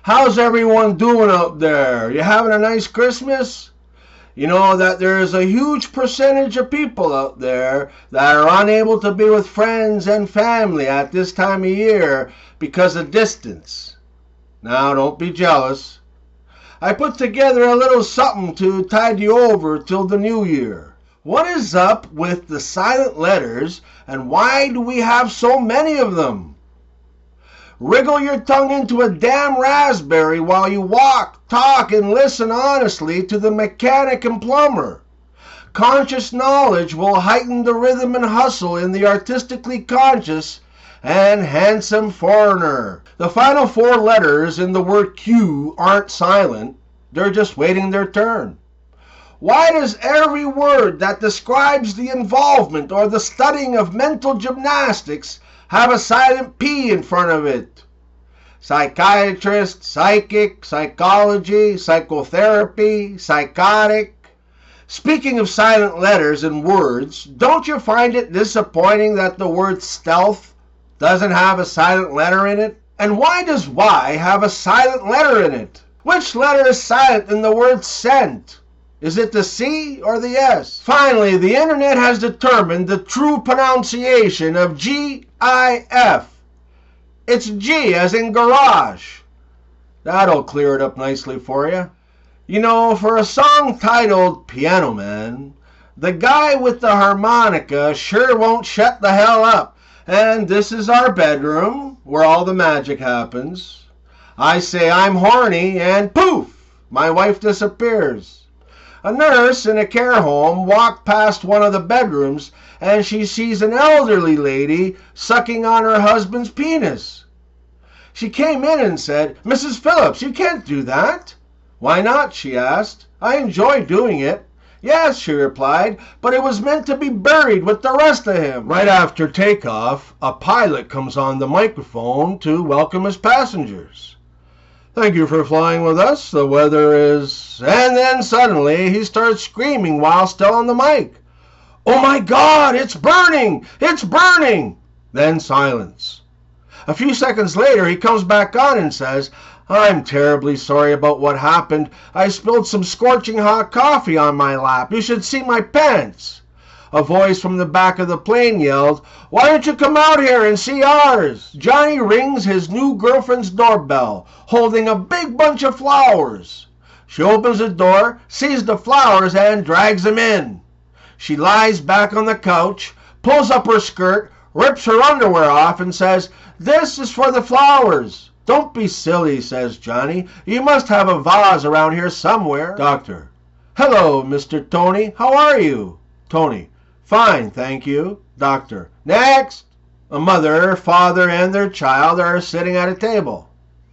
How's everyone doing out there? You having a nice Christmas? You know that there's a huge percentage of people out there that are unable to be with friends and family at this time of year because of distance. Now, don't be jealous. I put together a little something to tide you over till the new year. What is up with the silent letters, and why do we have so many of them? Wriggle your tongue into a damn raspberry while you walk, talk, and listen honestly to the mechanic and plumber. Conscious knowledge will heighten the rhythm and hustle in the artistically conscious and handsome foreigner. The final four letters in the word Q aren't silent. They're just waiting their turn. Why does every word that describes the involvement or the studying of mental gymnastics have a silent P in front of it? Psychiatrist, psychic, psychology, psychotherapy, psychotic. Speaking of silent letters and words, don't you find it disappointing that the word stealth doesn't have a silent letter in it? And why does Y have a silent letter in it? Which letter is silent in the word scent? Is it the C or the S? Finally, the internet has determined the true pronunciation of G-I-F. It's G as in garage. That'll clear it up nicely for you. You know, for a song titled Piano Man, the guy with the harmonica sure won't shut the hell up. And this is our bedroom, where all the magic happens. I say I'm horny, and poof, my wife disappears. A nurse in a care home walked past one of the bedrooms, and she sees an elderly lady sucking on her husband's penis. She came in and said, "Mrs. Phillips, you can't do that." "Why not?" she asked. "I enjoy doing it." "Yes," she replied, "but it was meant to be buried with the rest of him." Right after takeoff, a pilot comes on the microphone to welcome his passengers. "Thank you for flying with us. The weather is..." And then suddenly he starts screaming while still on the mic. "Oh my God, it's burning! It's burning!" Then silence. A few seconds later he comes back on and says, "I'm terribly sorry about what happened. I spilled some scorching hot coffee on my lap. You should see my pants." A voice from the back of the plane yelled, "Why don't you come out here and see ours?" Johnny rings his new girlfriend's doorbell, holding a big bunch of flowers. She opens the door, sees the flowers, and drags him in. She lies back on the couch, pulls up her skirt, rips her underwear off, and says, "This is for the flowers." "Don't be silly," says Johnny. "You must have a vase around here somewhere." Doctor: "Hello, Mr. Tony. How are you?" Tony: "Fine, thank you." Doctor: "Next." A mother, father, and their child are sitting at a table.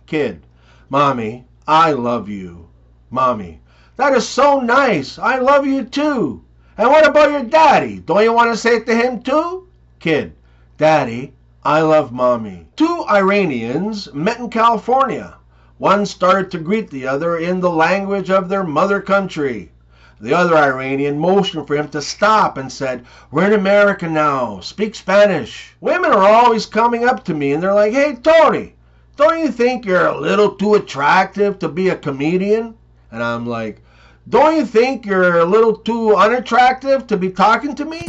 Kid: "Mommy, I love you." Mommy: "That is so nice. I love you too. And what about your daddy? Don't you want to say it to him too?" Kid: "Daddy, I love Mommy." Two Iranians met in California. One started to greet the other in the language of their mother country. The other Iranian motioned for him to stop and said, "We're in America now. Speak Spanish." Women are always coming up to me and they're like, "Hey, Tony, don't you think you're a little too attractive to be a comedian?" And I'm like, "Don't you think you're a little too unattractive to be talking to me?"